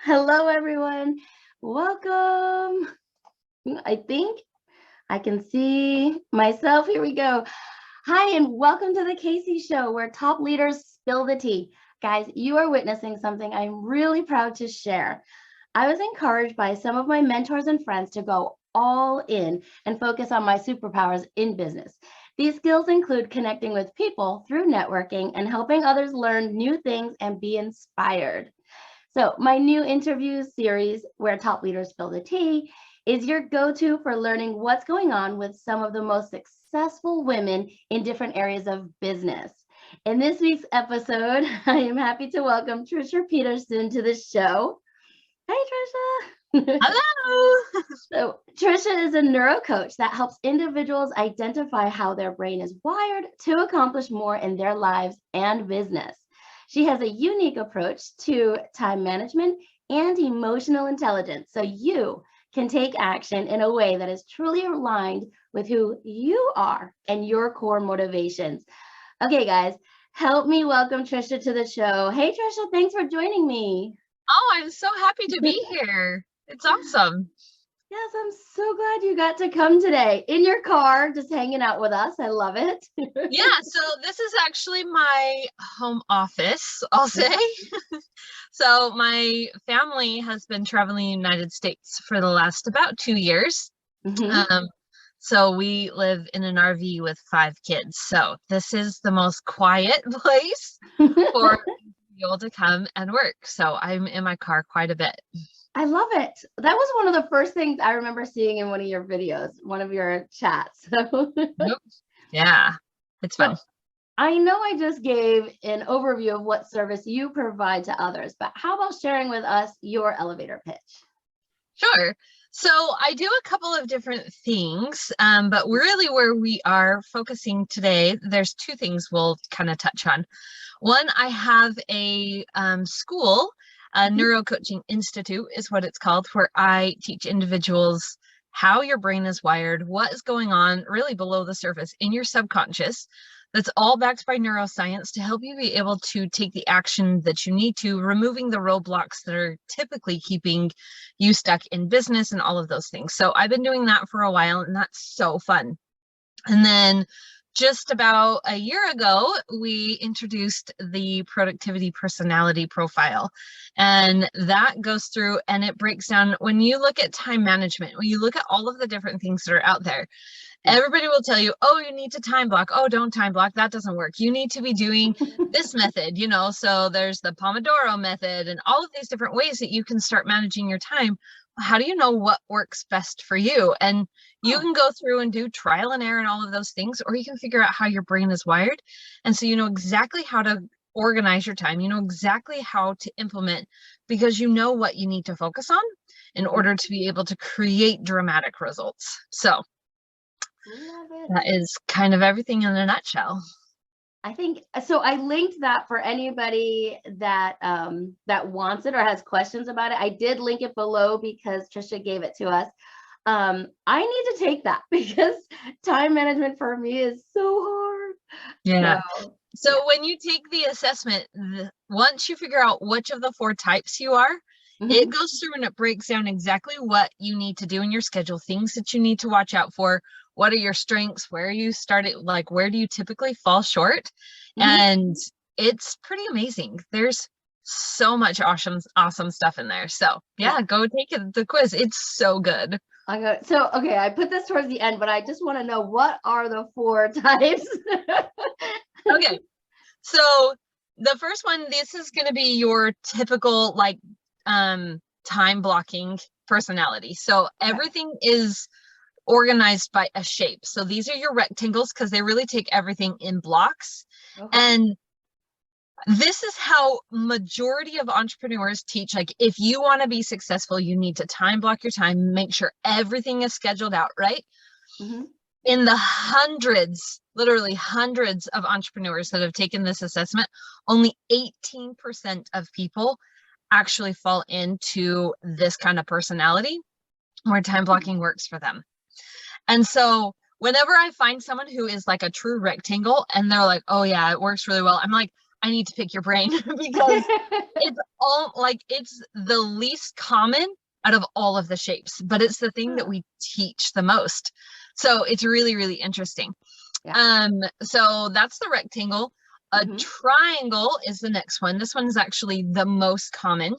Hello, everyone. Welcome. I think I can see myself. Here we go. Hi, and welcome to the Kasie Show, where top leaders spill the tea. Guys, you are witnessing something I'm really proud to share. I was encouraged by some of my mentors and friends to go all in and focus on my superpowers in business. These skills include connecting with people through networking and helping others learn new things and be inspired. So my new interview series, Where Top Leaders Spill the Tea, is your go-to for learning what's going on with some of the most successful women in different areas of business. In this week's episode, I am happy to welcome Tricia Peterson to the show. Hey, Tricia. Hello. So Tricia is a NeuroCoach that helps individuals identify how their brain is wired to accomplish more in their lives and business. She has a unique approach to time management and emotional intelligence, so you can take action in a way that is truly aligned with who you are and your core motivations. Okay, guys, help me welcome Tricia to the show. Hey, Tricia, thanks for joining me. Oh, I'm so happy to be here. It's awesome. Yes, I'm so glad you got to come today in your car, just hanging out with us. I love it. Yeah, so this is actually my home office, I'll say. So my family has been traveling the United States for the last about 2 years. So we live in an RV with 5 kids. So this is the most quiet place for people to come and work. So I'm in my car quite a bit. I love it. That was one of the first things I remember seeing in one of your videos, one of your chats. Yeah, it's fun. So, I know I just gave an overview of what service you provide to others, but how about sharing with us your elevator pitch? Sure. So I do a couple of different things, but really where we are focusing today, there's 2 things we'll kind of touch on. One, I have a school, a NeuroCoaching Institute is what it's called, where I teach individuals how your brain is wired, what is going on really below the surface in your subconscious. That's all backed by neuroscience to help you be able to take the action that you need to, removing the roadblocks that are typically keeping you stuck in business and all of those things. So I've been doing that for a while, and that's so fun. And then just about a year ago, we introduced the productivity personality profile, and that goes through and it breaks down when you look at time management, when you look at all of the different things that are out there. Everybody will tell you, oh, you need to time block. Oh, don't time block. That doesn't work. You need to be doing this method, so there's the Pomodoro method and all of these different ways that you can start managing your time. How do you know what works best for you? And you can go through and do trial and error and all of those things, or you can figure out how your brain is wired. And so you know exactly how to organize your time. You know exactly how to implement, because you know what you need to focus on in order to be able to create dramatic results. So that is kind of everything in a nutshell. I think so. I linked that for anybody that that wants it or has questions about it. I did link it below because Tricia gave it to us. I need to take that because time management for me is so hard. Yeah. So when you take the assessment, once you figure out which of the 4 types you are, it goes through and it breaks down exactly what you need to do in your schedule, things that you need to watch out for. What are your strengths? Where you started, like where do you typically fall short? And it's pretty amazing. There's so much awesome stuff in there. So yeah, go take the quiz. It's so good. Okay, I put this towards the end, but I just want to know, what are the 4 types? Okay, so the first one, this is going to be your typical like time blocking personality. So everything is organized by a shape. So these are your rectangles because they really take everything in blocks. And this is how majority of entrepreneurs teach. Like, if you want to be successful, you need to time block your time, make sure everything is scheduled out, right? In the hundreds, literally hundreds of entrepreneurs that have taken this assessment, only 18% of people actually fall into this kind of personality where time blocking works for them. And so whenever I find someone who is like a true rectangle and they're like, oh yeah, it works really well, I'm like, I need to pick your brain because it's all like, it's the least common out of all of the shapes, but it's the thing that we teach the most. So it's really, really interesting. Yeah. So that's the rectangle. A triangle is the next one. This one is actually the most common.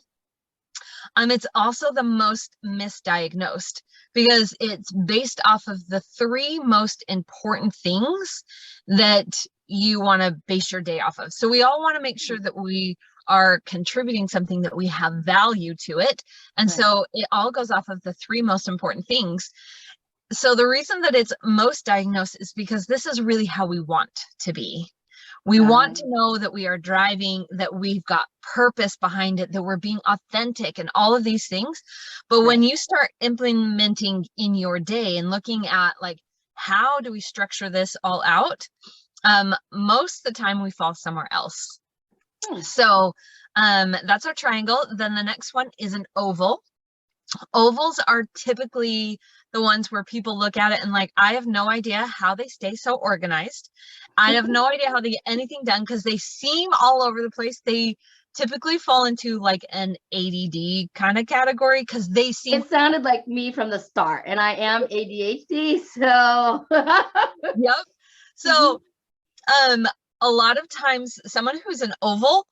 It's also the most misdiagnosed because it's based off of the three most important things that you want to base your day off of. So we all want to make sure that we are contributing something that we have value to it. And so it all goes off of the three most important things. So the reason that it's most diagnosed is because this is really how we want to be. We want to know that we are driving, that we've got purpose behind it, that we're being authentic and all of these things. But when you start implementing in your day and looking at like, how do we structure this all out? Most of the time we fall somewhere else. So that's our triangle. Then the next one is an oval. Ovals are typically the ones where people look at it and like, I have no idea how they stay so organized. I have no idea how they get anything done because they seem all over the place. They typically fall into like an ADD kind of category because they seem. It sounded like me from the start, and I am ADHD, so. Yep. So a lot of times someone who's an oval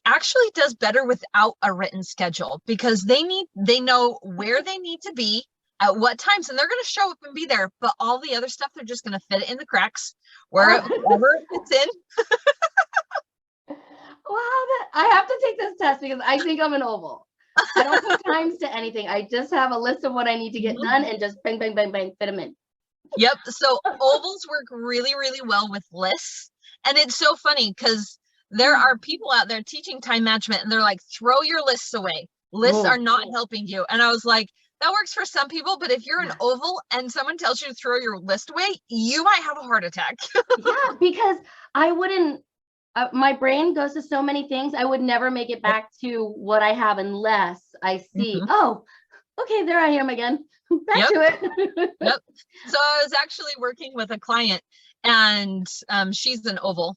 actually does better without a written schedule because they know where they need to be at what times, and they're going to show up and be there, but all the other stuff, they're just going to fit it in the cracks wherever it fits in. Wow, I have to take this test because I think I'm an oval. I don't put times to anything. I just have a list of what I need to get done and just bang, bang, bang, bang, fit them in. Yep. So ovals work really, really well with lists. And it's so funny because there are people out there teaching time management and they're like, throw your lists away. Lists are not helping you. And I was like, that works for some people, but if you're an oval and someone tells you to throw your list away, you might have a heart attack. Yeah, because I wouldn't, my brain goes to so many things. I would never make it back to what I have unless I see, oh, okay, there I am again. Back to it. Yep. So I was actually working with a client and she's an oval.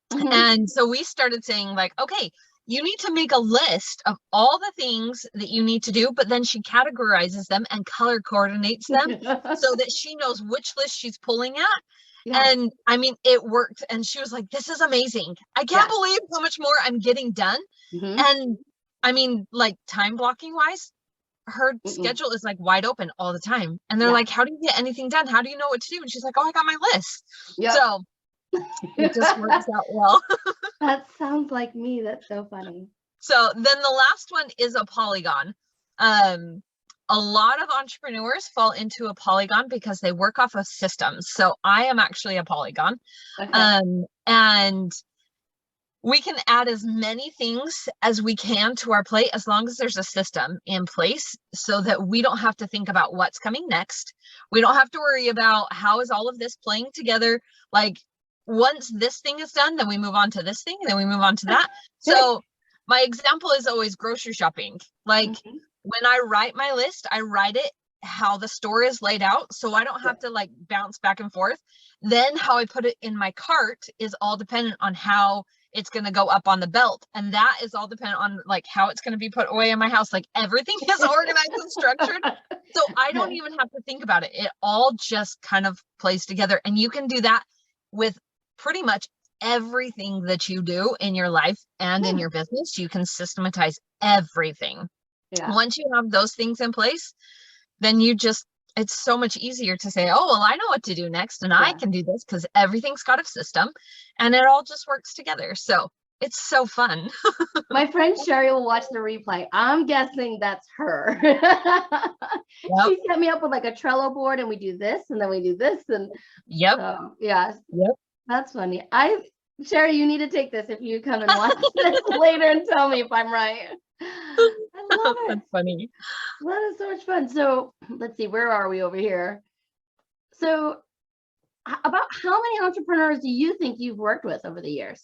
And so we started saying like, okay, you need to make a list of all the things that you need to do, but then she categorizes them and color coordinates them so that she knows which list she's pulling at. And I mean, it worked. And she was like, this is amazing. I can't believe how much more I'm getting done. And I mean, like time blocking wise, her schedule is like wide open all the time. And they're like, how do you get anything done? How do you know what to do? And she's like, oh, I got my list. So it just works out well. That sounds like me. That's so funny. So then the last one is a polygon. A lot of entrepreneurs fall into a polygon because they work off of systems. So I am actually a polygon. And we can add as many things as we can to our plate as long as there's a system in place so that we don't have to think about what's coming next. We don't have to worry about how is all of this playing together. Like once this thing is done, then we move on to this thing, and then we move on to that. So my example is always grocery shopping. Like when I write my list, I write it how the store is laid out. So I don't have to like bounce back and forth. Then how I put it in my cart is all dependent on how it's going to go up on the belt. And that is all dependent on like how it's going to be put away in my house. Like everything is organized and structured. So I don't even have to think about it. It all just kind of plays together. And you can do that with pretty much everything that you do in your life and in your business. You can systematize everything. Once you have those things in place, then it's so much easier to say, oh, well, I know what to do next and I can do this because everything's got a system and it all just works together. So it's so fun. My friend Sherry will watch the replay. I'm guessing that's her. She set me up with like a Trello board and we do this and then we do this. And that's funny. Sherry, you need to take this if you come and watch this later and tell me if I'm right. I love it. That's funny. That is so much fun. So let's see, where are we over here? So about how many entrepreneurs do you think you've worked with over the years?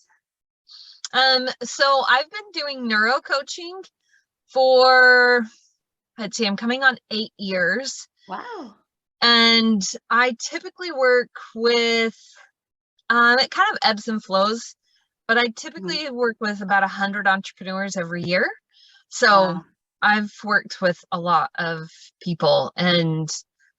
So I've been doing NeuroCoaching for, let's see, I'm coming on 8 years. Wow. And I typically work with, it kind of ebbs and flows. but I typically work with about 100 entrepreneurs every year. So Wow. I've worked with a lot of people, and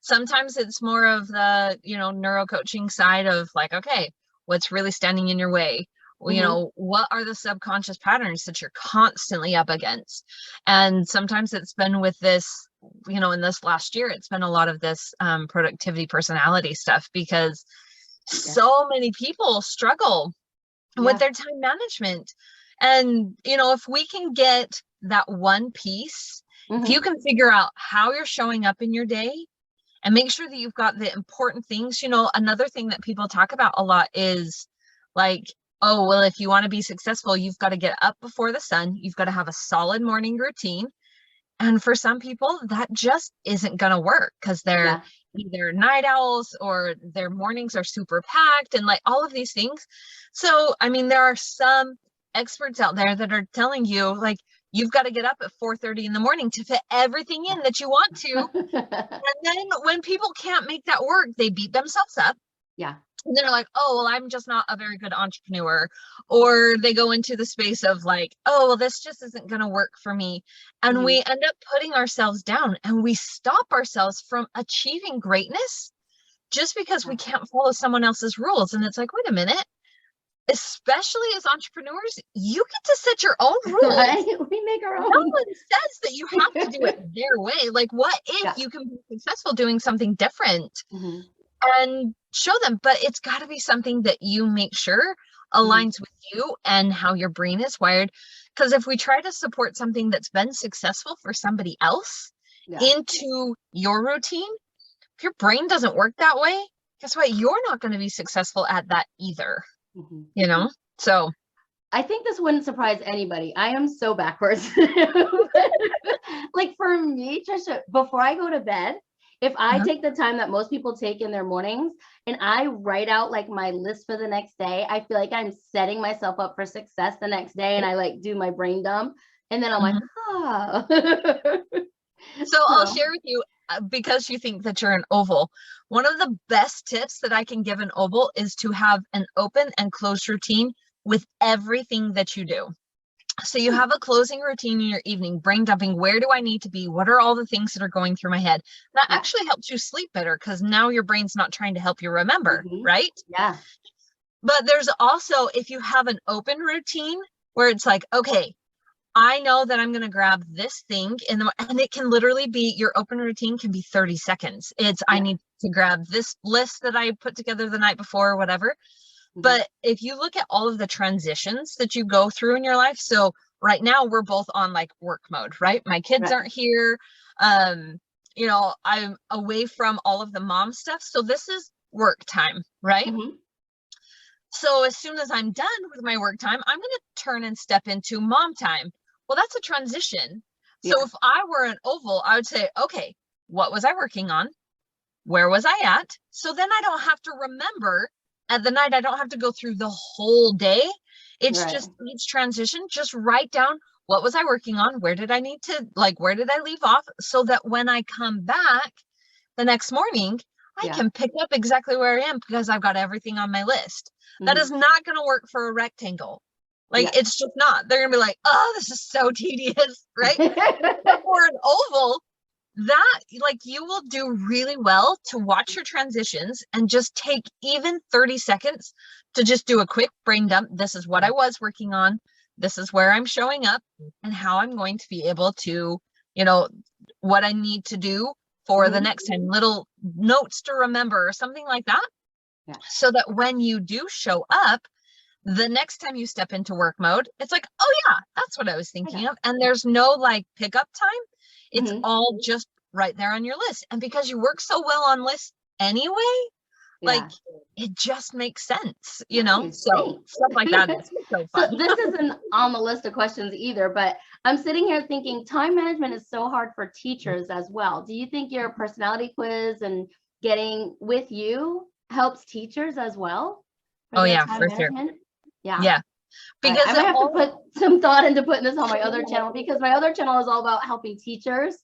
sometimes it's more of the, neurocoaching side of like, okay, what's really standing in your way? What are the subconscious patterns that you're constantly up against? And sometimes it's been with this, in this last year, it's been a lot of this productivity personality stuff, because so many people struggle with their time management. And, if we can get that one piece, if you can figure out how you're showing up in your day and make sure that you've got the important things, another thing that people talk about a lot is like, oh, well, if you want to be successful, you've got to get up before the sun. You've got to have a solid morning routine. And for some people, that just isn't going to work because they're either night owls or their mornings are super packed and like all of these things. So, I mean, there are some experts out there that are telling you like, you've got to get up at 4:30 in the morning to fit everything in that you want to. And then when people can't make that work, they beat themselves up. Yeah. And they're like, oh, well, I'm just not a very good entrepreneur. Or they go into the space of like, oh, well, this just isn't going to work for me. And we end up putting ourselves down, and we stop ourselves from achieving greatness just because we can't follow someone else's rules. And it's like, wait a minute, especially as entrepreneurs, you get to set your own rules. Right? We make our own. No one says that you have to do it their way. Like, what if you can be successful doing something different? And show them, but it's got to be something that you make sure aligns with you and how your brain is wired. Because if we try to support something that's been successful for somebody else into your routine, if your brain doesn't work that way, guess what? You're not going to be successful at that either. So I think this wouldn't surprise anybody. I am so backwards. Like for me, Tricia, before I go to bed, if I take the time that most people take in their mornings and I write out like my list for the next day, I feel like I'm setting myself up for success the next day, and I like do my brain dump, and then I'm like, ah. So I'll share with you, because you think that you're an oval. One of the best tips that I can give an oval is to have an open and closed routine with everything that you do. So you have a closing routine in your evening, brain dumping. Where do I need to be? What are all the things that are going through my head? That actually helps you sleep better, because now your brain's not trying to help you remember, right? Yeah. But there's also, if you have an open routine where it's like, okay, I know that I'm going to grab this thing and it can literally be, your open routine can be 30 seconds. It's, I need to grab this list that I put together the night before or whatever. But if you look at all of the transitions that you go through in your life, so right now we're both on like work mode, right? My kids aren't here. I'm away from all of the mom stuff. So this is work time, right? So as soon as I'm done with my work time, I'm going to turn and step into mom time. Well, that's a transition. So if I were an oval, I would say, okay, what was I working on? Where was I at? So then I don't have to remember at the night. I don't have to go through the whole day. It's just each transition, just write down, what was I working on? Where did I need to, where did I leave off? So that when I come back the next morning, I can pick up exactly where I am, because I've got everything on my list. That is not going to work for a rectangle. It's just not. They're going to be like, oh, this is so tedious, right? But for an oval, that you will do really well to watch your transitions and just take even 30 seconds to just do a quick brain dump. This is what I was working on. This is where I'm showing up and how I'm going to be able to, what I need to do for the next time, little notes to remember or something like that. So that when you do show up, the next time you step into work mode, it's like, oh yeah, that's what I was thinking of. And there's no pickup time. It's all just right there on your list. And because you work so well on lists anyway, it just makes sense, so stuff like that is so fun. So this isn't on the list of questions either, but I'm sitting here thinking time management is so hard for teachers as well. Do you think your personality quiz and getting with you helps teachers as well? Oh yeah, for sure. Yeah. Because I might have to put some thought into putting this on my other channel, because my other channel is all about helping teachers.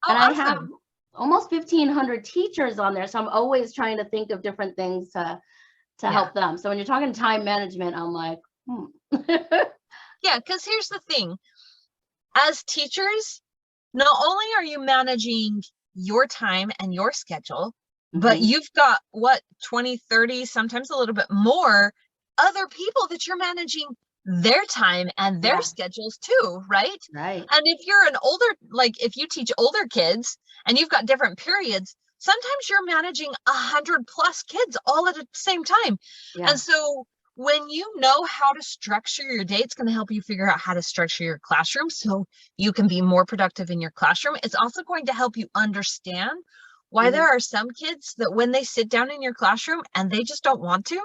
And I have almost 1,500 teachers on there. So I'm always trying to think of different things to help them. So when you're talking time management, I'm like, Yeah, because here's the thing. As teachers, not only are you managing your time and your schedule, but you've got 20, 30, sometimes a little bit more other people that you're managing their time and their schedules too, right? Right. And if you're an older, like if you teach older kids and you've got different periods, sometimes you're managing 100+ kids all at the same time. Yeah. And so when you know how to structure your day, it's going to help you figure out how to structure your classroom so you can be more productive in your classroom. It's also going to help you understand why there are some kids that when they sit down in your classroom and they just don't want to,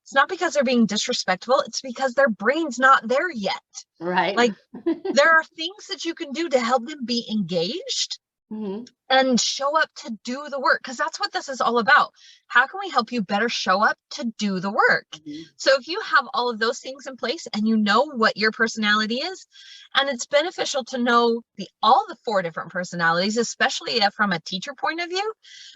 it's not because they're being disrespectful, it's because their brain's not there yet. Right. Like there are things that you can do to help them be engaged and show up to do the work, because that's what this is all about. How can we help you better show up to do the work? So if you have all of those things in place and you know what your personality is, and it's beneficial to know all the 4 different personalities, especially from a teacher point of view,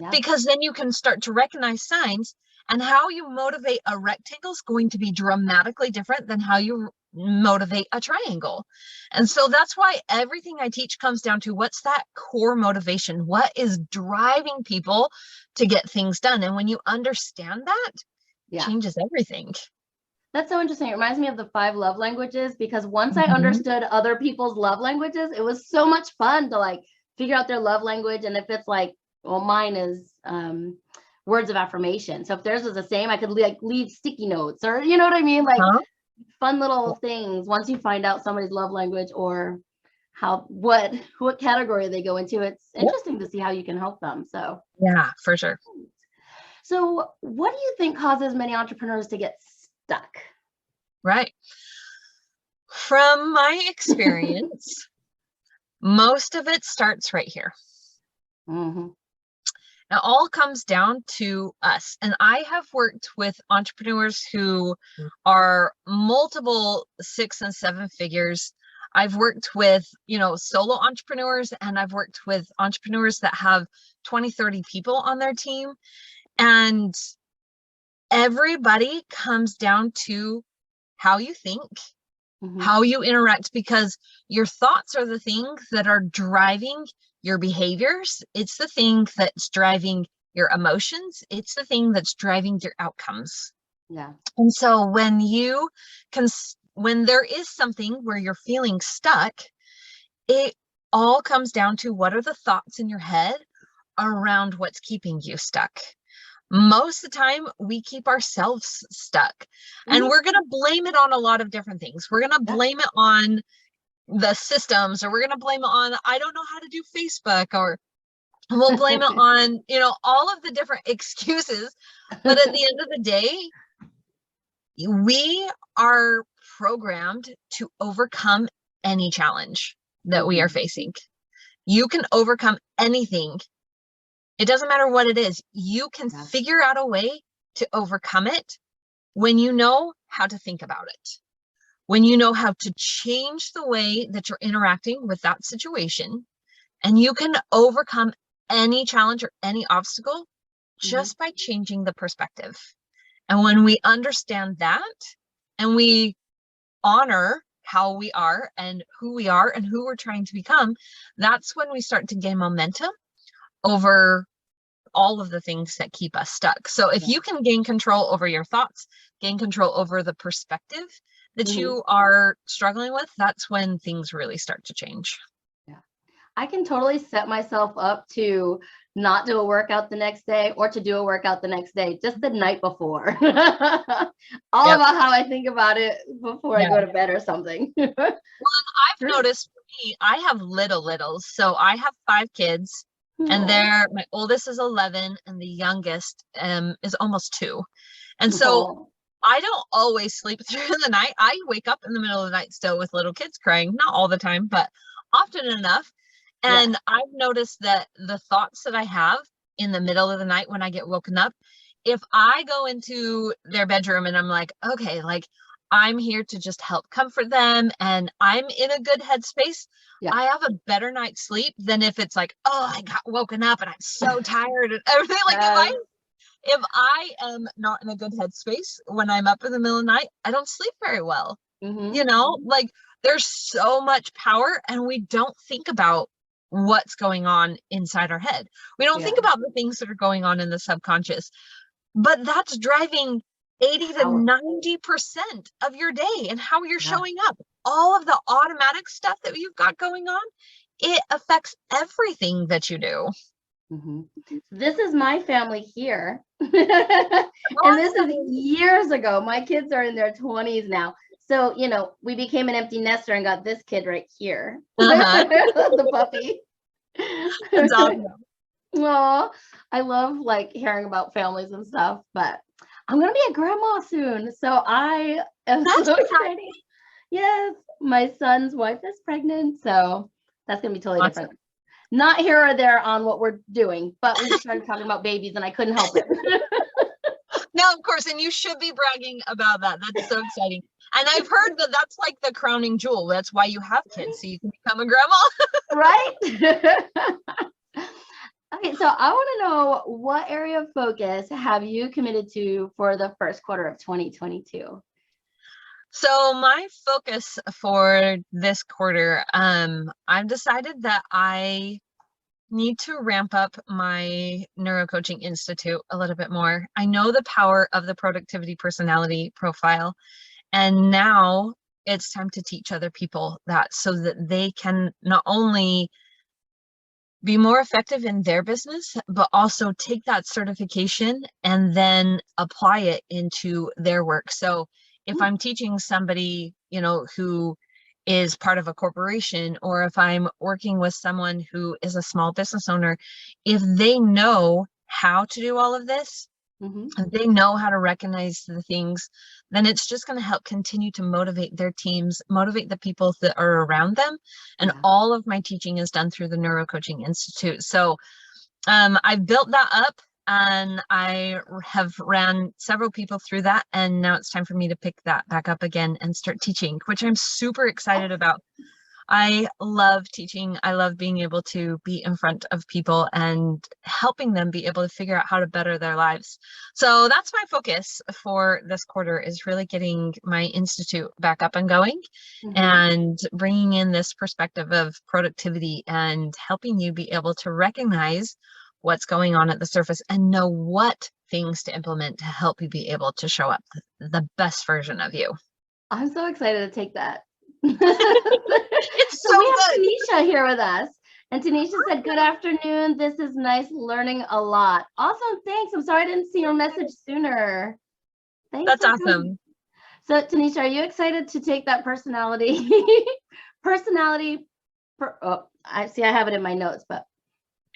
because then you can start to recognize signs, and how you motivate a rectangle is going to be dramatically different than how you motivate a triangle. And so that's why everything I teach comes down to what's that core motivation? What is driving people to get things done? And when you understand that, it changes everything. That's so interesting. It reminds me of the 5 love languages, because once I understood other people's love languages, it was so much fun to like figure out their love language. And if it's like, well, mine is words of affirmation. So if theirs was the same, I could like leave sticky notes, or you know what I mean? Like fun little things once you find out somebody's love language or what category they go into. It's interesting to see how you can help them. So yeah, for sure. So what do you think causes many entrepreneurs to get stuck? Right. From my experience, most of it starts right here. It all comes down to us. And I have worked with entrepreneurs who are multiple 6 and 7 figures. I've worked with, solo entrepreneurs, and I've worked with entrepreneurs that have 20, 30 people on their team. And everybody comes down to how you think, how you interact, because your thoughts are the things that are driving your behaviors. It's the thing that's driving your emotions. It's the thing that's driving your outcomes. Yeah. And so when there is something where you're feeling stuck, it all comes down to what are the thoughts in your head around what's keeping you stuck. Most of the time we keep ourselves stuck, and we're going to blame it on a lot of different things. We're going to blame it on the systems, or we're going to blame it on, I don't know how to do Facebook, or we'll blame it on, all of the different excuses. But at the end of the day, we are programmed to overcome any challenge that we are facing. You can overcome anything. It doesn't matter what it is. You can figure out a way to overcome it when you know how to think about it. When you know how to change the way that you're interacting with that situation, and you can overcome any challenge or any obstacle just by changing the perspective. And when we understand that, and we honor how we are and who we're trying to become, that's when we start to gain momentum over all of the things that keep us stuck. So if you can gain control over your thoughts, gain control over the perspective that you are struggling with, that's when things really start to change. Yeah. I can totally set myself up to not do a workout the next day, or to do a workout the next day, just the night before. All about how I think about it before I go to bed or something. Well, I've noticed for me, I have littles. So I have 5 kids. And my oldest is 11 and the youngest is almost 2. And so I don't always sleep through the night. I wake up in the middle of the night still with little kids crying, not all the time, but often enough. And I've noticed that the thoughts that I have in the middle of the night when I get woken up, if I go into their bedroom and I'm like, okay, like I'm here to just help comfort them and I'm in a good headspace, I have a better night's sleep than if it's like, oh, I got woken up and I'm so tired and everything. Like if I am not in a good headspace when I'm up in the middle of the night, I don't sleep very well. You know, like there's so much power and we don't think about what's going on inside our head. We don't think about the things that are going on in the subconscious, but that's driving 80 to 90% of your day and how you're showing up. All of the automatic stuff that you've got going on, it affects everything that you do. This is my family here. And this is years ago. My kids are in their 20s now. So, you know, we became an empty nester and got this kid right here. The puppy. That's awesome. Aw, I love like hearing about families and stuff, but I'm gonna be a grandma soon. So I am so excited. Yes, my son's wife is pregnant, so that's gonna be totally different. Not here or there on what we're doing, but we started talking about babies and I couldn't help it. No, of course, and you should be bragging about that. That's so exciting. And I've heard that that's like the crowning jewel. That's why you have kids, so you can become a grandma. Right? Okay, so I want to know, what area of focus have you committed to for the first quarter of 2022? So my focus for this quarter, I've decided that I need to ramp up my NeuroCoaching Institute a little bit more. I know the power of the productivity personality profile, and now it's time to teach other people that so that they can not only be more effective in their business, but also take that certification and then apply it into their work. So if I'm teaching somebody, you know, who is part of a corporation, or if I'm working with someone who is a small business owner, if they know how to do all of this, if they know how to recognize the things, then it's just going to help continue to motivate their teams, motivate the people that are around them. And all of my teaching is done through the NeuroCoaching Institute. So I've built that up and I have ran several people through that. And now it's time for me to pick that back up again and start teaching, which I'm super excited about. I love teaching. I love being able to be in front of people and helping them be able to figure out how to better their lives. So that's my focus for this quarter, is really getting my institute back up and going and bringing in this perspective of productivity and helping you be able to recognize what's going on at the surface and know what things to implement to help you be able to show up the best version of you. I'm so excited to take that. It's so we have Tanisha here with us, and Tanisha said, "Good afternoon. This is nice, learning a lot." Awesome, thanks. I'm sorry I didn't see your message sooner. Thanks. That's awesome. So Tanisha, are you excited to take that personality? I see. I have it in my notes, but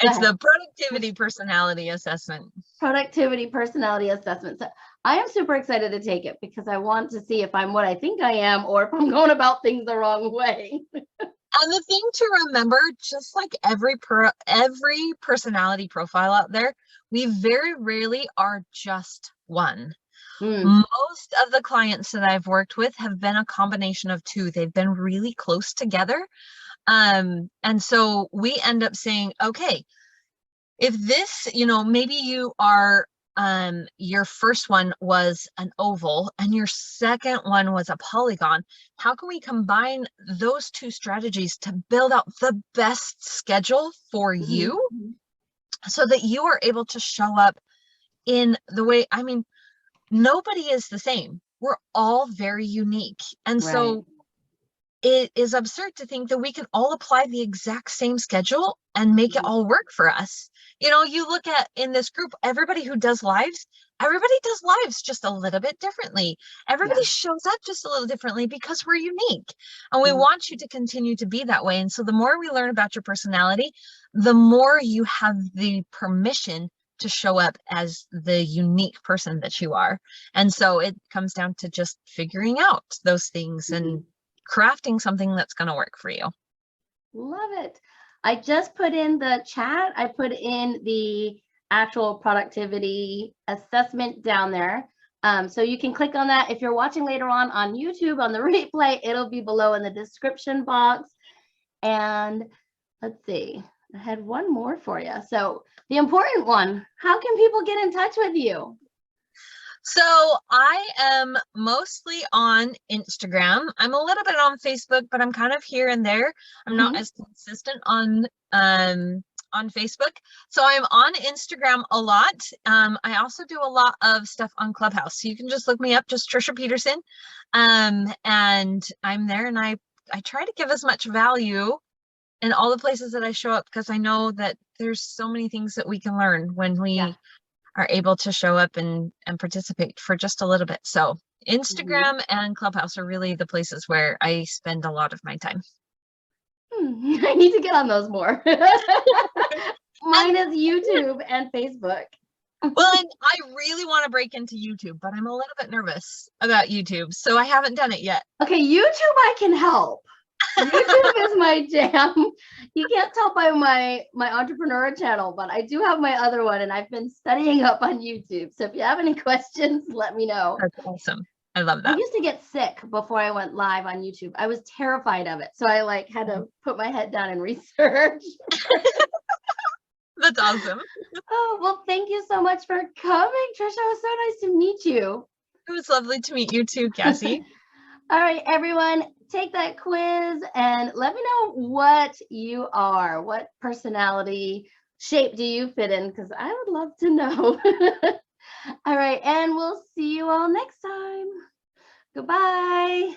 it's the productivity personality assessment. Productivity personality assessment. So I am super excited to take it because I want to see if I'm what I think I am or if I'm going about things the wrong way. And the thing to remember, just like every personality profile out there, we very rarely are just one. Most of the clients that I've worked with have been a combination of two. They've been really close together. And so we end up saying, okay, if this, you know, maybe you are, your first one was an oval and your second one was a polygon. How can we combine those two strategies to build out the best schedule for you so that you are able to show up in the way, I mean, nobody is the same. We're all very unique. And so it is absurd to think that we can all apply the exact same schedule and make it all work for us. You know, you look at in this group, everybody who does lives, everybody does lives just a little bit differently. Everybody shows up just a little differently because we're unique. And we want you to continue to be that way. And so the more we learn about your personality, the more you have the permission to show up as the unique person that you are. And so it comes down to just figuring out those things and crafting something that's going to work for you. Love it. I just put in the chat. I put in the actual productivity assessment down there. So you can click on that. If you're watching later on YouTube on the replay, it'll be below in the description box. And let's see. I had one more for you. So the important one, how can people get in touch with you? So I am mostly on Instagram. I'm a little bit on Facebook, but I'm kind of here and there. I'm not as consistent on Facebook. So I'm on Instagram a lot. I also do a lot of stuff on Clubhouse. So you can just look me up, just Tricia Peterson. And I'm there, and I try to give as much value in all the places that I show up, because I know that there's so many things that we can learn when we are able to show up and participate for just a little bit. So Instagram and Clubhouse are really the places where I spend a lot of my time. I need to get on those more. Mine is YouTube and Facebook. Well, and I really want to break into YouTube, but I'm a little bit nervous about YouTube, so I haven't done it yet. Okay, YouTube I can help. YouTube is my jam. You can't tell by my entrepreneur channel, but I do have my other one, and I've been studying up on YouTube. So if you have any questions, let me know. That's awesome. I love that. I used to get sick before I went live on YouTube. I was terrified of it. So I like had to put my head down and research. That's awesome. Oh, well, thank you so much for coming, Tricia. It was so nice to meet you. It was lovely to meet you too, Kasie. All right, everyone, take that quiz and let me know what you are. What personality shape do you fit in? Because I would love to know. All right, and we'll see you all next time. Goodbye.